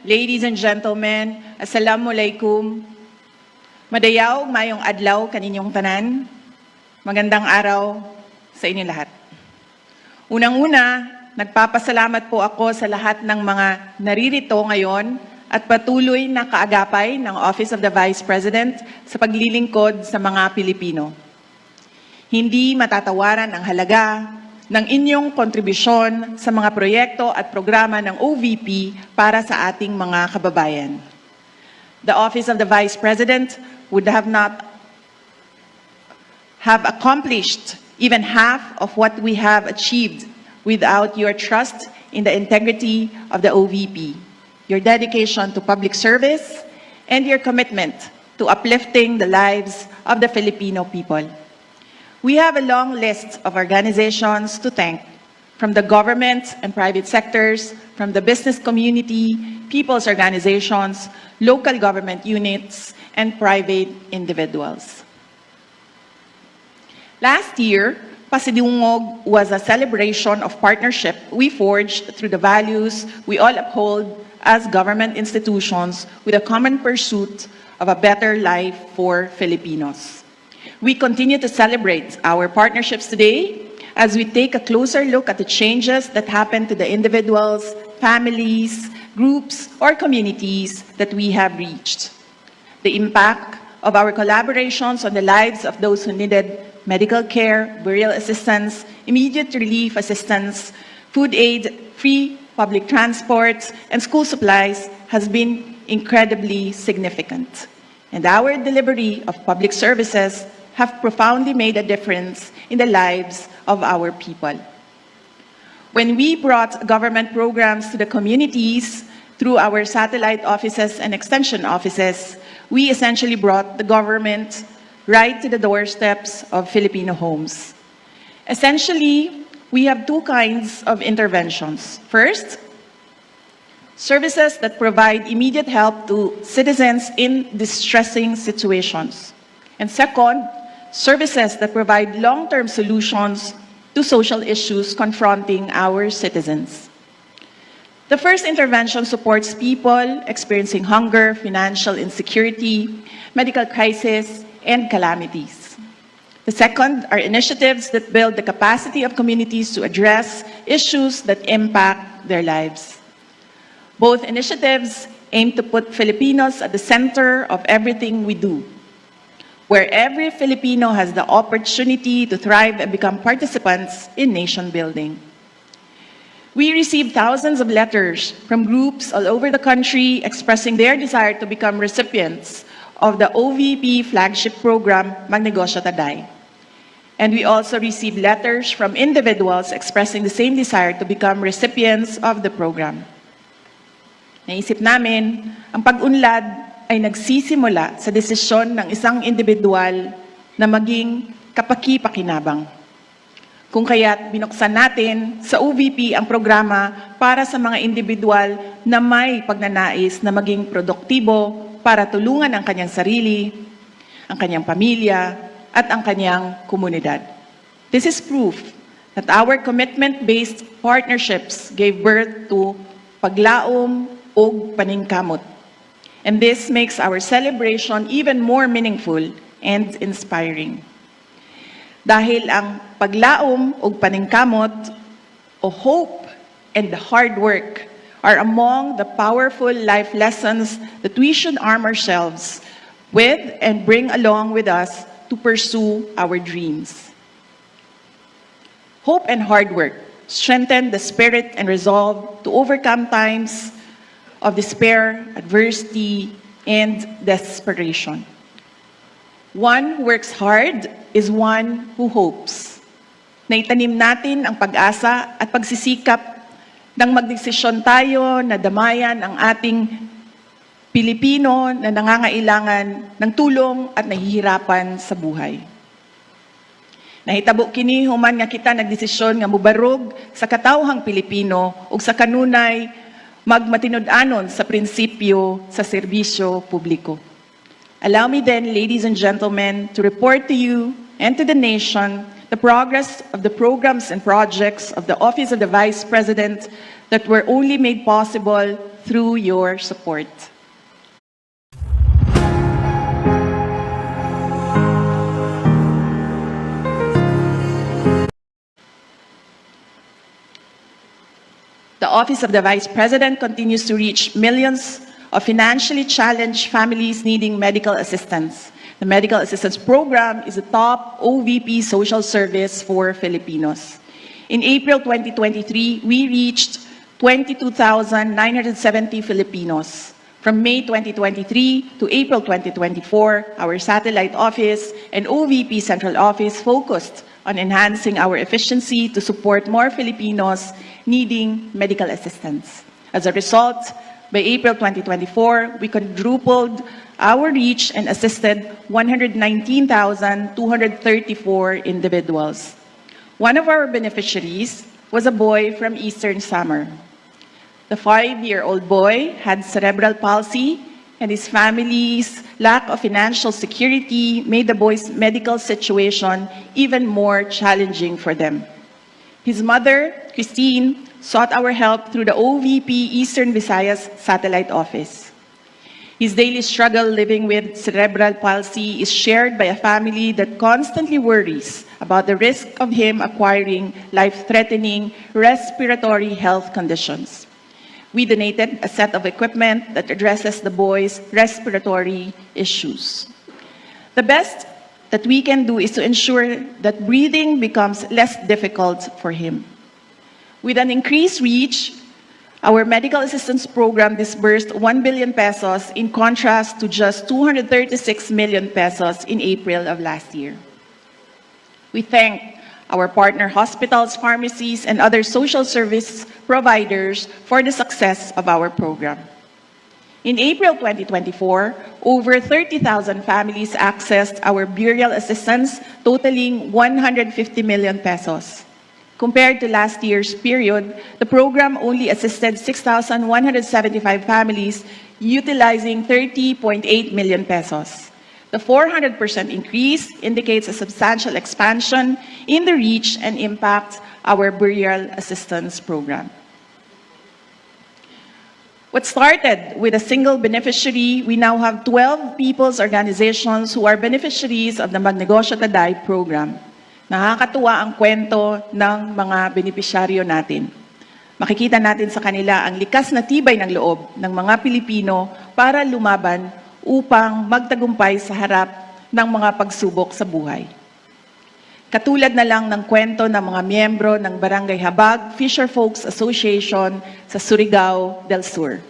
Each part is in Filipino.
ladies and gentlemen, assalamualaikum. Madayaw, mayong adlaw kaninyong tanan. Magandang araw sa inyo lahat. Unang-una, nagpapasalamat po ako sa lahat ng mga naririto ngayon at patuloy na kaagapay ng Office of the Vice President sa paglilingkod sa mga Pilipino. Hindi matatawaran ang halaga ng inyong kontribusyon sa mga proyekto at programa ng OVP para sa ating mga kababayan. The Office of the Vice President would not have accomplished even half of what we have achieved without your trust in the integrity of the OVP, your dedication to public service, and your commitment to uplifting the lives of the Filipino people. We have a long list of organizations to thank, from the government and private sectors, from the business community, people's organizations, local government units, and private individuals. Last year, Pasidungog was a celebration of partnership we forged through the values we all uphold as government institutions with a common pursuit of a better life for Filipinos. We continue to celebrate our partnerships today as we take a closer look at the changes that happen to the individuals, families, groups, or communities that we have reached. The impact of our collaborations on the lives of those who needed medical care, burial assistance, immediate relief assistance, food aid, free public transport, and school supplies has been incredibly significant. And our delivery of public services have profoundly made a difference in the lives of our people. When we brought government programs to the communities through our satellite offices and extension offices, we essentially brought the government right to the doorsteps of Filipino homes. Essentially, we have two kinds of interventions. First, services that provide immediate help to citizens in distressing situations. And second, services that provide long-term solutions to social issues confronting our citizens. The first intervention supports people experiencing hunger, financial insecurity, medical crisis, and calamities. The second are initiatives that build the capacity of communities to address issues that impact their lives. Both initiatives aim to put Filipinos at the center of everything we do, where every Filipino has the opportunity to thrive and become participants in nation building. We received thousands of letters from groups all over the country expressing their desire to become recipients of the OVP flagship program, Magnegosyo Taday. And we also received letters from individuals expressing the same desire to become recipients of the program. Naisip namin, ang pag-unlad ay nagsisimula sa desisyon ng isang individual na maging kapaki-pakinabang. Kung kaya't binuksan natin sa OVP ang programa para sa mga individual na may pagnanais na maging produktibo para tulungan ang kanyang sarili, ang kanyang pamilya, at ang kanyang komunidad. This is proof that our commitment-based partnerships gave birth to paglaom o paningkamot. And this makes our celebration even more meaningful and inspiring. Dahil ang paglaom o paningkamot o hope and the hard work are among the powerful life lessons that we should arm ourselves with and bring along with us to pursue our dreams. Hope and hard work strengthen the spirit and resolve to overcome times of despair, adversity, and desperation. One who works hard is one who hopes. Naitanim natin ang pag-asa at pagsisikap nang magdesisyon tayo na damayan ang ating Pilipino na nangangailangan ng tulong at nahihirapan sa buhay. Nahitabo kini human nga kita nagdesisyon nga mubarog sa katawhang Pilipino ug sa kanunay magmatinud-anon sa prinsipyo sa serbisyo publiko. Allow me then, ladies and gentlemen, to report to you and to the nation the the progress of the programs and projects of the Office of the Vice President that were only made possible through your support. The Office of the Vice President continues to reach millions of financially challenged families needing medical assistance. The Medical Assistance Program is a top OVP social service for Filipinos. In April 2023, we reached 22,970 Filipinos. From May 2023 to April 2024, our satellite office and OVP Central Office focused on enhancing our efficiency to support more Filipinos needing medical assistance. As a result, by April 2024, we quadrupled our reach and assisted 119,234 individuals. One of our beneficiaries was a boy from Eastern Samar. The 5-year-old boy had cerebral palsy, and his family's lack of financial security made the boy's medical situation even more challenging for them. His mother, Christine, sought our help through the OVP Eastern Visayas Satellite Office. His daily struggle living with cerebral palsy is shared by a family that constantly worries about the risk of him acquiring life-threatening respiratory health conditions. We donated a set of equipment that addresses the boy's respiratory issues. The best that we can do is to ensure that breathing becomes less difficult for him. With an increased reach, our medical assistance program disbursed 1 billion pesos in contrast to just 236 million pesos in April of last year. We thank our partner hospitals, pharmacies, and other social service providers for the success of our program. In April 2024, over 30,000 families accessed our burial assistance totaling 150 million pesos. Compared to last year's period, the program only assisted 6,175 families utilizing 30.8 million pesos. The 400% increase indicates a substantial expansion in the reach and impact our burial assistance program. What started with a single beneficiary, we now have 12 people's organizations who are beneficiaries of the Magnegosyo Taday program. Nakakatuwa ang kwento ng mga benepisyaryo natin. Makikita natin sa kanila ang likas na tibay ng loob ng mga Pilipino para lumaban upang magtagumpay sa harap ng mga pagsubok sa buhay. Katulad na lang ng kwento ng mga miyembro ng Barangay Habag Fisher Folks Association sa Surigao del Sur.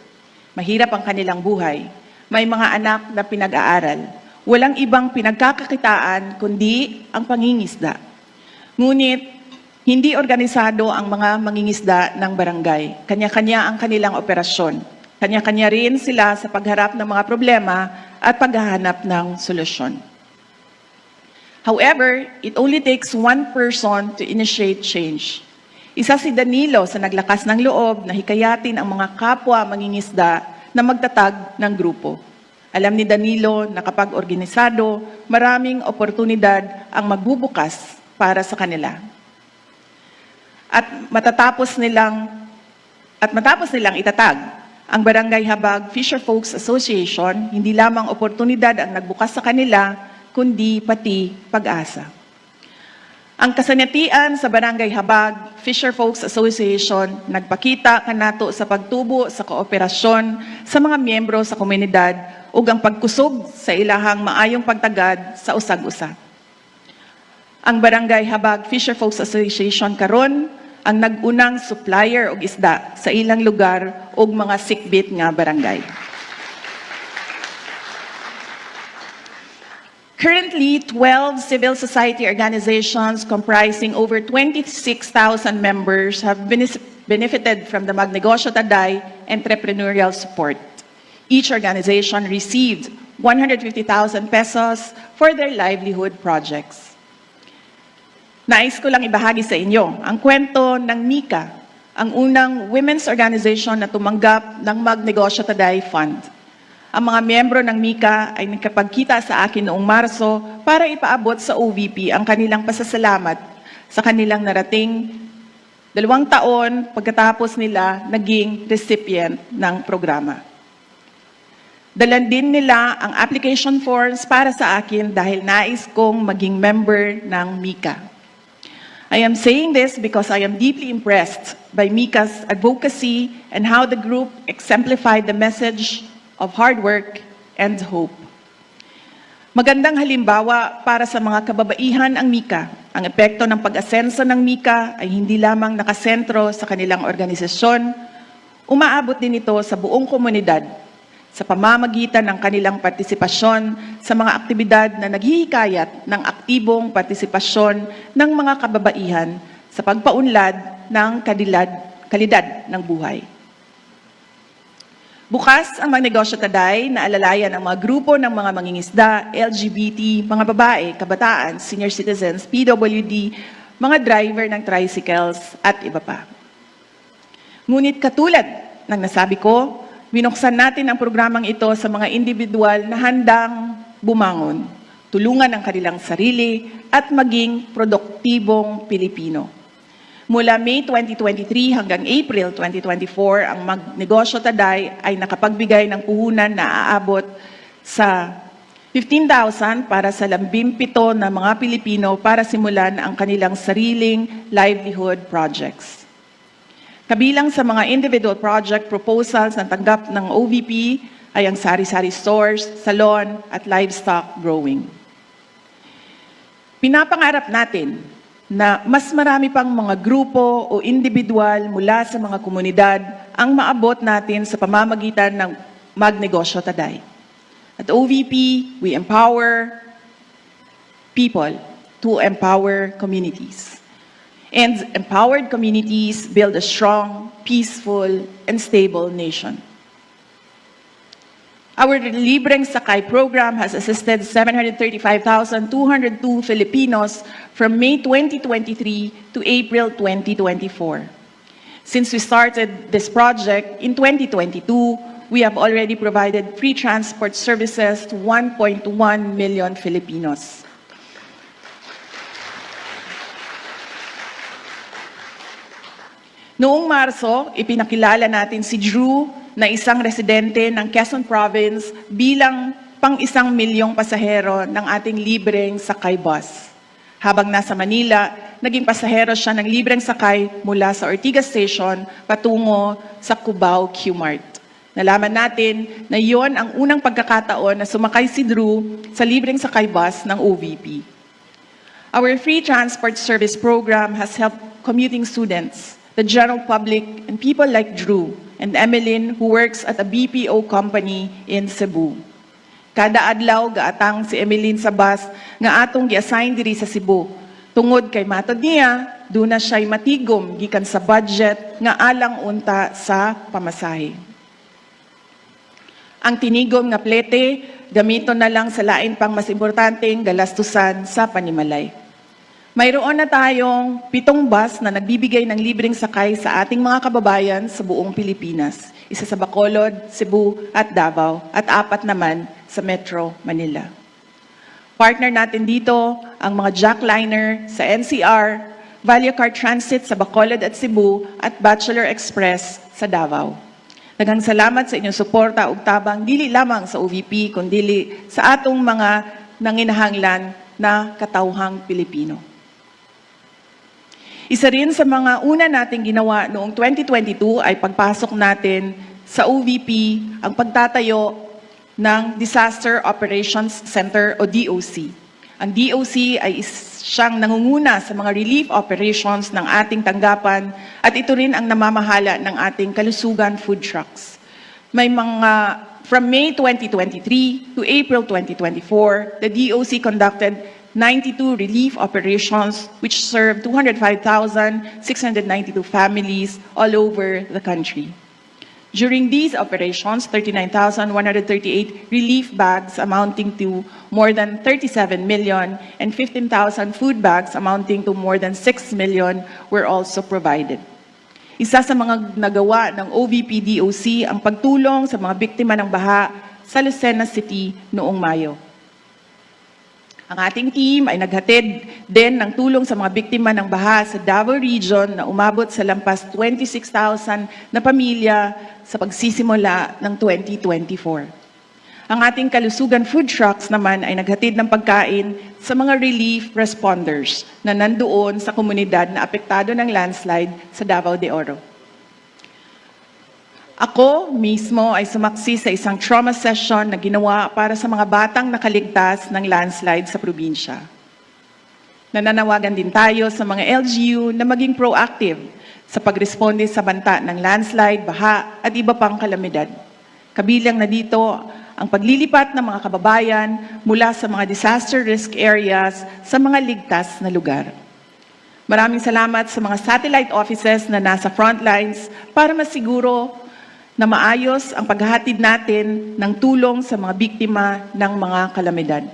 Mahirap ang kanilang buhay. May mga anak na pinag-aaral. Walang ibang pinagkakakitaan kundi ang pangingisda. Ngunit, hindi organisado ang mga mangingisda ng barangay. Kanya-kanya ang kanilang operasyon. Kanya-kanya rin sila sa pagharap ng mga problema at paghahanap ng solusyon. However, it only takes one person to initiate change. Isa si Danilo sa naglakas ng loob na hikayatin ang mga kapwa mangingisda na magtatag ng grupo. Alam ni Danilo na kapag organisado, maraming oportunidad ang magbubukas para sa kanila. At matapos nilang itatag ang Barangay Habag Fisher Folks Association, hindi lamang oportunidad ang nagbukas sa kanila, kundi pati pag-asa. Ang kasanatian sa Barangay Habag Fisher Folks Association nagpakita kanato sa pagtubo sa kooperasyon sa mga miyembro sa komunidad ug ang pagkusog sa ilahang maayong pagtagad sa usag-usa. Ang Barangay Habag Fisher Folks Association karon ang nag-unang supplier og isda sa ilang lugar ug mga sikbit nga barangay. Currently, 12 civil society organizations comprising over 26,000 members have benefited from the Magnegosyo Taday entrepreneurial support. Each organization received 150,000 pesos for their livelihood projects. Nais ko lang ibahagi sa inyo ang kwento ng Mika, ang unang women's organization na tumanggap ng Magnegosyo Taday Fund. Ang mga miyembro ng Mika ay nakapagkita sa akin noong Marso para ipaabot sa OVP ang kanilang pasasalamat sa kanilang narating 2 taon pagkatapos nila naging recipient ng programa. Dalan din nila ang application forms para sa akin dahil nais kong maging member ng MICA. I am saying this because I am deeply impressed by MICA's advocacy and how the group exemplified the message of hard work and hope. Magandang halimbawa para sa mga kababaihan ang MICA. Ang epekto ng pag-asenso ng MICA ay hindi lamang nakasentro sa kanilang organisasyon, umaabot din ito sa buong komunidad sa pamamagitan ng kanilang partisipasyon sa mga aktibidad na naghihikayat ng aktibong partisipasyon ng mga kababaihan sa pagpaunlad ng kalidad ng buhay. Bukas ang Magnegosyo Taday na alalayan ang mga grupo ng mga mangingisda, LGBT, mga babae, kabataan, senior citizens, PWD, mga driver ng tricycles at iba pa. Ngunit katulad ng nasabi ko, binuksan natin ang programang ito sa mga individual na handang bumangon, tulungan ang kanilang sarili at maging produktibong Pilipino. Mula May 2023 hanggang April 2024, ang Magnegosyo Taday ay nakapagbigay ng puhunan na aabot sa 15,000 para sa 17 na mga Pilipino para simulan ang kanilang sariling livelihood projects. Kabilang sa mga individual project proposals na tanggap ng OVP ay ang sari-sari stores, salon at livestock growing. Pinapangarap natin na mas marami pang mga grupo o individual mula sa mga komunidad ang maabot natin sa pamamagitan ng Magnegosyo Taday. At OVP, we empower people to empower communities. And empowered communities build a strong, peaceful, and stable nation. Our Libreng Sakay program has assisted 735,202 Filipinos from May 2023 to April 2024. Since we started this project in 2022, we have already provided free transport services to 1.1 million Filipinos. Noong Marso, ipinakilala natin si Drew na isang residente ng Quezon Province bilang pang-1 milyong pasahero ng ating libreng sakay bus. Habang nasa Manila, naging pasahero siya ng libreng sakay mula sa Ortigas Station patungo sa Cubao Q-Mart. Nalaman natin na iyon ang unang pagkakataon na sumakay si Drew sa libreng sakay bus ng OVP. Our free transport service program has helped commuting students, the general public, and people like Drew and Emeline who works at a BPO company in Cebu. Kada adlaw gaatang si Emeline sa bus nga atong gi-assign diri sa Cebu. Tungod kay matod niya, doon na siya'y matigom gikan sa budget nga alang unta sa pamasahe. Ang tinigom nga plete, gamiton na lang sa lain pang mas importanteng galastusan sa panimalay. Mayroon na tayong 7 bus na nagbibigay ng libreng sakay sa ating mga kababayan sa buong Pilipinas. Isa sa Bacolod, Cebu at Davao at 4 naman sa Metro Manila. Partner natin dito ang mga jackliner sa NCR, Vallecar Transit sa Bacolod at Cebu at Bachelor Express sa Davao. Daghang salamat sa inyong suporta ug tabang dili lamang sa OVP kundi sa atong mga nanginahanglan na katawhang Pilipino. Isa rin sa mga una nating ginawa noong 2022 ay pagpasok natin sa OVP ang pagtatayo ng Disaster Operations Center o DOC. Ang DOC ay siyang nangunguna sa mga relief operations ng ating tanggapan at ito rin ang namamahala ng ating kalusugan food trucks. May mga from May 2023 to April 2024, the DOC conducted 92 relief operations which served 205,692 families all over the country. During these operations, 39,138 relief bags amounting to more than 37 million and 15,000 food bags amounting to more than 6 million were also provided. Isa sa mga nagawa ng OVP-DOC ang pagtulong sa mga biktima ng baha sa Lucena City noong Mayo. Ang ating team ay naghatid din ng tulong sa mga biktima ng baha sa Davao Region na umabot sa lampas 26,000 na pamilya sa pagsisimula ng 2024. Ang ating kalusugan food trucks naman ay naghatid ng pagkain sa mga relief responders na nandoon sa komunidad na apektado ng landslide sa Davao de Oro. Ako mismo ay sumaksi sa isang trauma session na ginawa para sa mga batang nakaligtas ng landslide sa probinsya. Nananawagan din tayo sa mga LGU na maging proactive sa pagresponde sa banta ng landslide, baha at iba pang kalamidad. Kabilang na dito ang paglilipat ng mga kababayan mula sa mga disaster risk areas sa mga ligtas na lugar. Maraming salamat sa mga satellite offices na nasa frontlines para masiguro na maayos ang paghahatid natin ng tulong sa mga biktima ng mga kalamidad.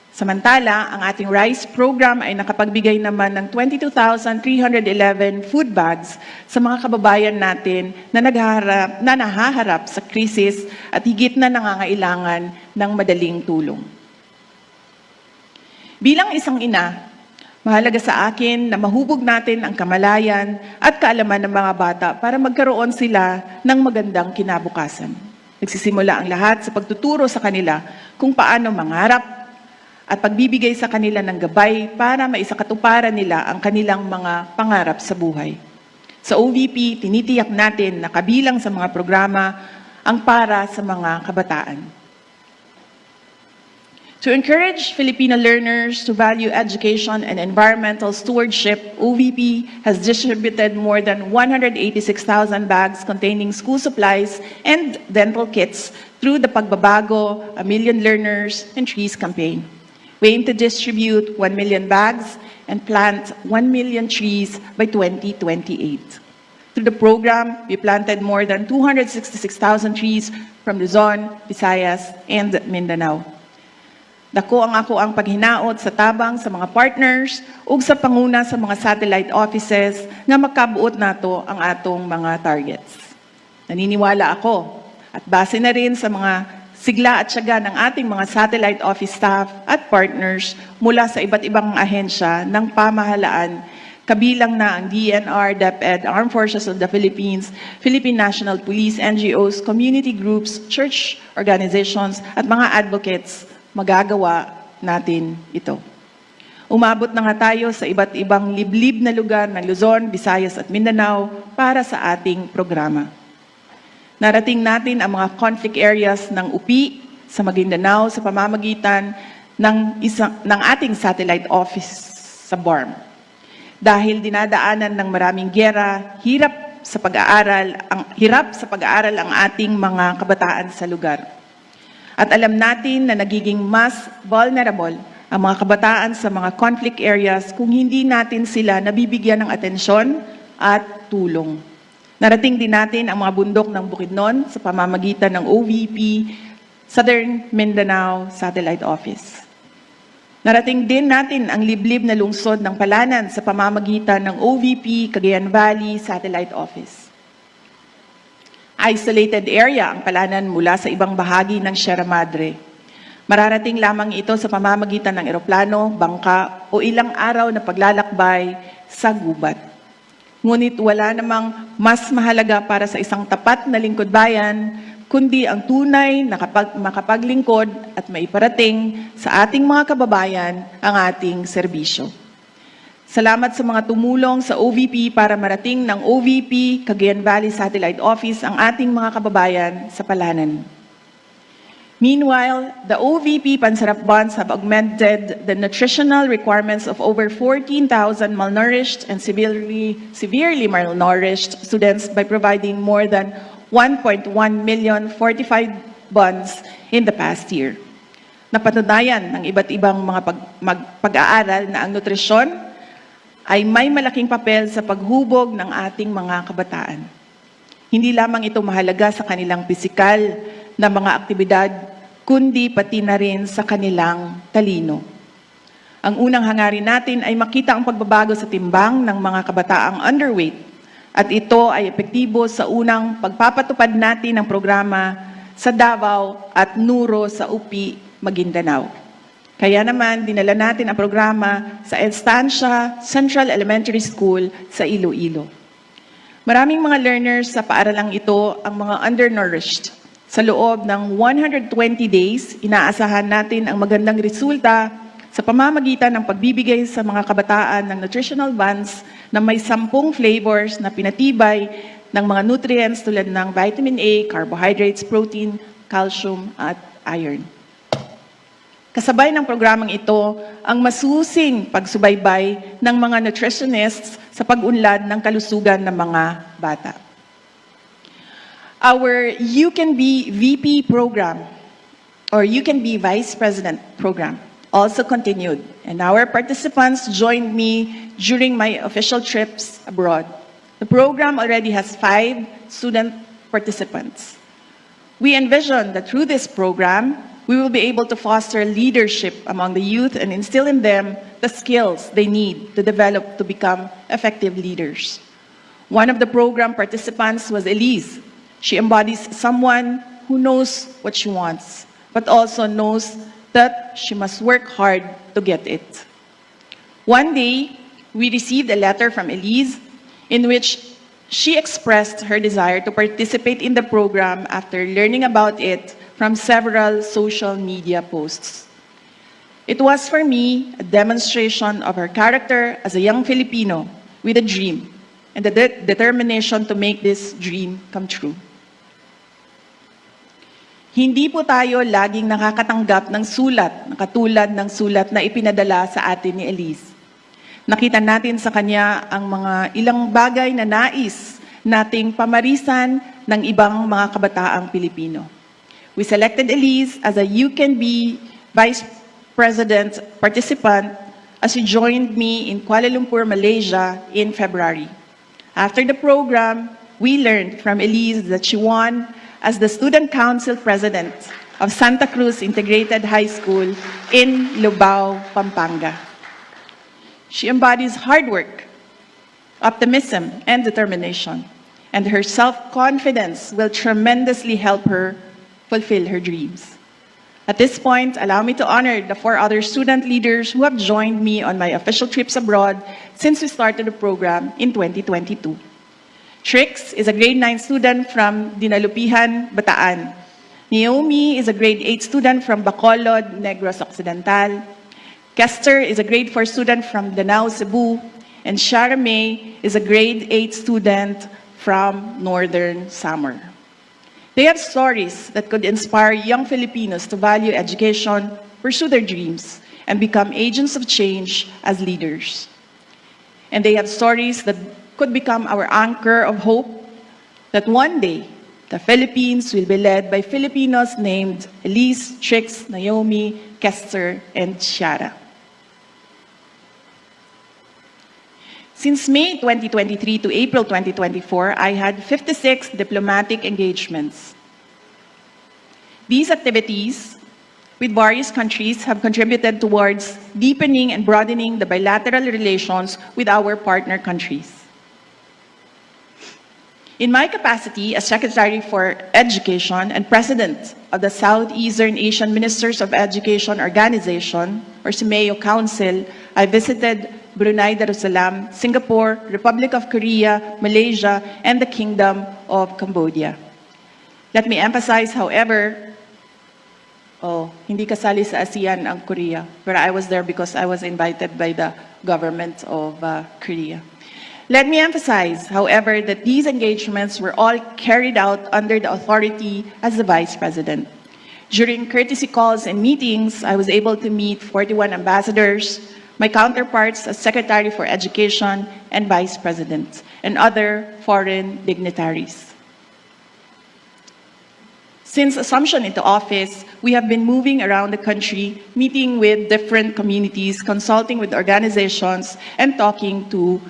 Samantala, ang ating RISE program ay nakapagbigay naman ng 22,311 food bags sa mga kababayan natin na nahaharap sa krisis at higit na nangangailangan ng madaling tulong. Bilang isang ina, mahalaga sa akin na mahubog natin ang kamalayan at kaalaman ng mga bata para magkaroon sila ng magandang kinabukasan. Nagsisimula ang lahat sa pagtuturo sa kanila kung paano mangarap at pagbibigay sa kanila ng gabay para maisakatuparan nila ang kanilang mga pangarap sa buhay. Sa OVP, tinitiyak natin na kabilang sa mga programa ang para sa mga kabataan. To encourage Filipino learners to value education and environmental stewardship, OVP has distributed more than 186,000 bags containing school supplies and dental kits through the Pagbabago, A Million Learners and Trees campaign. We aim to distribute 1 million bags and plant 1 million trees by 2028. Through the program, we planted more than 266,000 trees from Luzon, Visayas, and Mindanao. Dako ang ako ang paghinaot sa tabang sa mga partners ug sa panguna sa mga satellite offices nga makabuot nato ang atong mga targets. Naniniwala ako at base na rin sa mga sigla at tiyaga ng ating mga satellite office staff at partners mula sa iba't ibang ahensya ng pamahalaan, kabilang na ang DNR, DepEd, Armed Forces of the Philippines, Philippine National Police, NGOs, community groups, church organizations at mga advocates. Magagawa natin ito. Umabot na nga tayo sa iba't ibang liblib na lugar ng Luzon, Visayas at Mindanao para sa ating programa. Narating natin ang mga conflict areas ng UPI sa Maguindanao sa pamamagitan ng ating satellite office sa BARM. Dahil dinadaanan ng maraming giyera, hirap sa pag-aaral ang ating mga kabataan sa lugar. At alam natin na nagiging mas vulnerable ang mga kabataan sa mga conflict areas kung hindi natin sila nabibigyan ng atensyon at tulong. Narating din natin ang mga bundok ng Bukidnon sa pamamagitan ng OVP, Southern Mindanao Satellite Office. Narating din natin ang liblib na lungsod ng Palanan sa pamamagitan ng OVP, Cagayan Valley Satellite Office. Isolated area ang Palanan mula sa ibang bahagi ng Sierra Madre. Mararating lamang ito sa pamamagitan ng eroplano, bangka o ilang araw na paglalakbay sa gubat. Ngunit wala namang mas mahalaga para sa isang tapat na lingkod bayan, kundi ang tunay na makapaglingkod at maiparating sa ating mga kababayan ang ating serbisyo. Salamat sa mga tumulong sa OVP para marating ng OVP Cagayan Valley Satellite Office ang ating mga kababayan sa Palanan. Meanwhile, the OVP Pansarap Bonds have augmented the nutritional requirements of over 14,000 malnourished and severely malnourished students by providing more than 1.1 million fortified bonds in the past year. Napatunayan ng iba't ibang mga pag-aaral na ang nutrisyon ay may malaking papel sa paghubog ng ating mga kabataan. Hindi lamang ito mahalaga sa kanilang pisikal na mga aktibidad, kundi pati na rin sa kanilang talino. Ang unang hangarin natin ay makita ang pagbabago sa timbang ng mga kabataang underweight at ito ay epektibo sa unang pagpapatupad natin ng programa sa Davao at Nuro sa UPI, Maguindanao. Kaya naman, dinala natin ang programa sa Estancia Central Elementary School sa Iloilo. Maraming mga learners sa paaralang ito ang mga undernourished. Sa loob ng 120 days, inaasahan natin ang magandang resulta sa pamamagitan ng pagbibigay sa mga kabataan ng nutritional buns na may 10 flavors na pinatibay ng mga nutrients tulad ng vitamin A, carbohydrates, protein, calcium, at iron. Kasabay ng programang ito ang masusing pagsubaybay ng mga nutritionists sa pag-unlad ng kalusugan ng mga bata. Our You Can Be VP program, or You Can Be Vice President program, also continued, and our participants joined me during my official trips abroad. The program already has 5 student participants. We envision that through this program, we will be able to foster leadership among the youth and instill in them the skills they need to develop to become effective leaders. One of the program participants was Elise. She embodies someone who knows what she wants, but also knows that she must work hard to get it. One day, we received a letter from Elise in which she expressed her desire to participate in the program after learning about it from several social media posts. It was for me a demonstration of her character as a young Filipino with a dream and the determination to make this dream come true. Hindi po tayo laging nakakatanggap ng sulat na katulad ng sulat na ipinadala sa atin ni Elise. Nakita natin sa kanya ang mga ilang bagay na nais nating pamarisan ng ibang mga kabataang Pilipino. We selected Elise as a You Can Be Vice President participant as she joined me in Kuala Lumpur, Malaysia in February. After the program, we learned from Elise that she won as the Student Council President of Santa Cruz Integrated High School in Lubao, Pampanga. She embodies hard work, optimism, and determination, and her self-confidence will tremendously help her fulfill her dreams. At this point, allow me to honor the 4 other student leaders who have joined me on my official trips abroad since we started the program in 2022. Trix is a grade 9 student from Dinalupihan, Bataan. Naomi is a grade 8 student from Bacolod, Negros Occidental. Kester is a grade 4 student from Danao, Cebu. And Shara May is a grade 8 student from Northern Samar. They have stories that could inspire young Filipinos to value education, pursue their dreams, and become agents of change as leaders. And they have stories that could become our anchor of hope that one day the Philippines will be led by Filipinos named Elise, Trix, Naomi, Kester, and Shara. Since May 2023 to April 2024, I had 56 diplomatic engagements. These activities with various countries have contributed towards deepening and broadening the bilateral relations with our partner countries. In my capacity as Secretary for Education and President of the Southeastern Asian Ministers of Education Organization, or SIMEO Council, I visited Brunei Darussalam, Singapore, Republic of Korea, Malaysia, and the Kingdom of Cambodia. Let me emphasize, however, hindi kasali sa ASEAN ang Korea, but I was there because I was invited by the government of Korea. Let me emphasize, however, that these engagements were all carried out under the authority as the Vice President. During courtesy calls and meetings, I was able to meet 41 ambassadors, my counterparts as Secretary for Education and Vice President, and other foreign dignitaries. Since assumption into office, we have been moving around the country, meeting with different communities, consulting with organizations, and talking to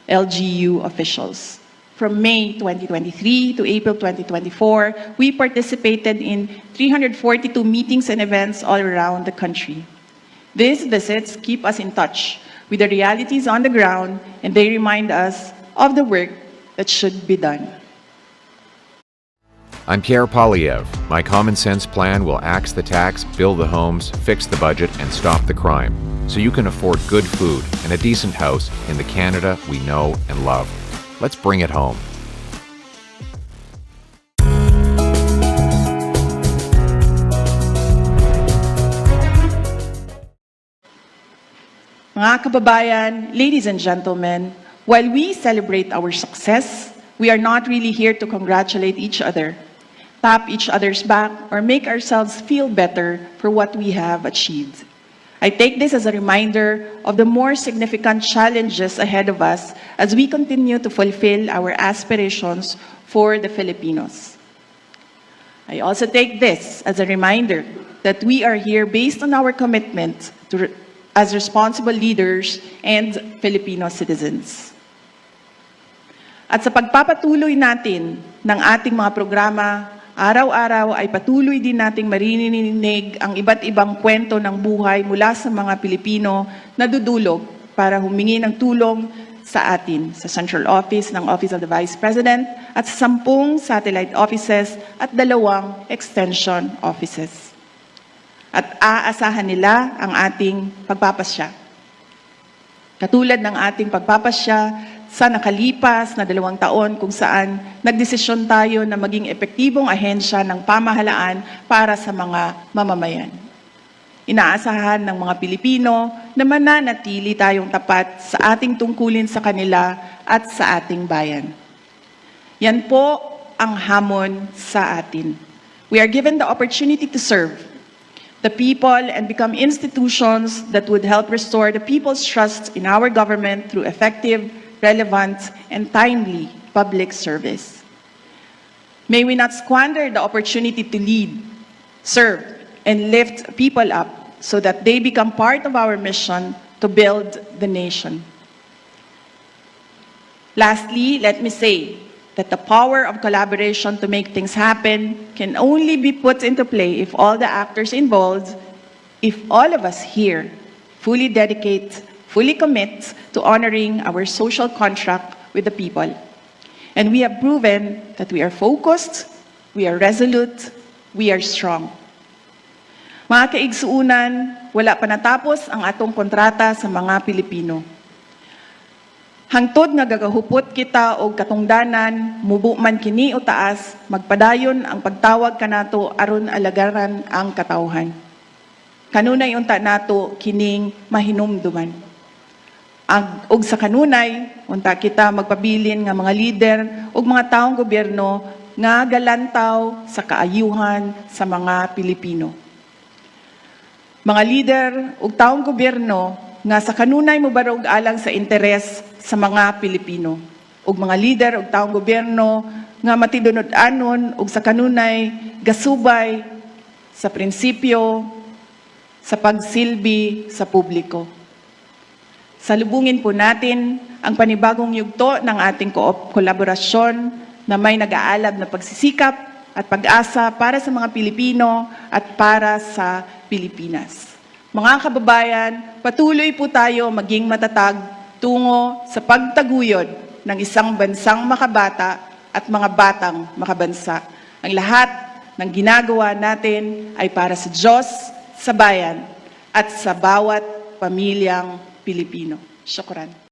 LGU officials. From May 2023 to April 2024, we participated in 342 meetings and events all around the country. These visits keep us in touch with the realities on the ground, and they remind us of the work that should be done. I'm Kier Polyev. My common sense plan will axe the tax, build the homes, fix the budget, and stop the crime, so you can afford good food and a decent house in the Canada we know and love. Let's bring it home. Mga kababayan, ladies and gentlemen, while we celebrate our success, we are not really here to congratulate each other, tap each other's back, or make ourselves feel better for what we have achieved. I take this as a reminder of the more significant challenges ahead of us as we continue to fulfill our aspirations for the Filipinos. I also take this as a reminder that we are here based on our commitment as responsible leaders and Filipino citizens. At sa pagpapatuloy natin ng ating mga programa, araw-araw ay patuloy din nating maririnig ang iba't ibang kwento ng buhay mula sa mga Pilipino na dudulog para humingi ng tulong sa atin sa Central Office ng Office of the Vice President at sa 10 satellite offices at 2 extension offices. At aasahan nila ang ating pagpapasya. Katulad ng ating pagpapasya sa nakalipas na 2 taon kung saan nagdesisyon tayo na maging epektibong ahensya ng pamahalaan para sa mga mamamayan. Inaasahan ng mga Pilipino na mananatili tayong tapat sa ating tungkulin sa kanila at sa ating bayan. Yan po ang hamon sa atin. We are given the opportunity to serve the people and become institutions that would help restore the people's trust in our government through effective, relevant, and timely public service. May we not squander the opportunity to lead, serve, and lift people up so that they become part of our mission to build the nation. Lastly, let me say that the power of collaboration to make things happen can only be put into play if all the actors involved, if all of us here fully dedicate, fully commit to honoring our social contract with the people. And we have proven that we are focused, we are resolute, we are strong. Mga kaigsuunan, wala pa natapos ang atong kontrata sa mga Pilipino. Hangtod nga gagahupot kita og katungdanan, mubo man kini o taas, magpadayon ang pagtawag kanato aron alagaran ang katawhan. Kanunay unta nato kining mahinumduman. Og sa kanunay, unta kita magpabilin nga mga lider ug mga taong gobyerno nga galantaw sa kaayuhan sa mga Pilipino. Mga lider ug taong gobyerno nga sa kanunay mobarog alang sa interes sa mga Pilipino. Ug mga lider ug taong gobyerno nga matidunod-anon ug sa kanunay gasubay sa prinsipyo sa pagsilbi sa publiko. Salubungin po natin ang panibagong yugto ng ating kolaborasyon na may nag-aalab na pagsisikap at pag-asa para sa mga Pilipino at para sa Pilipinas. Mga kababayan, patuloy po tayo maging matatag tungo sa pagtaguyod ng isang bansang makabata at mga batang makabansa. Ang lahat ng ginagawa natin ay para sa Diyos, sa bayan, at sa bawat pamilyang Pilipino. Syukran.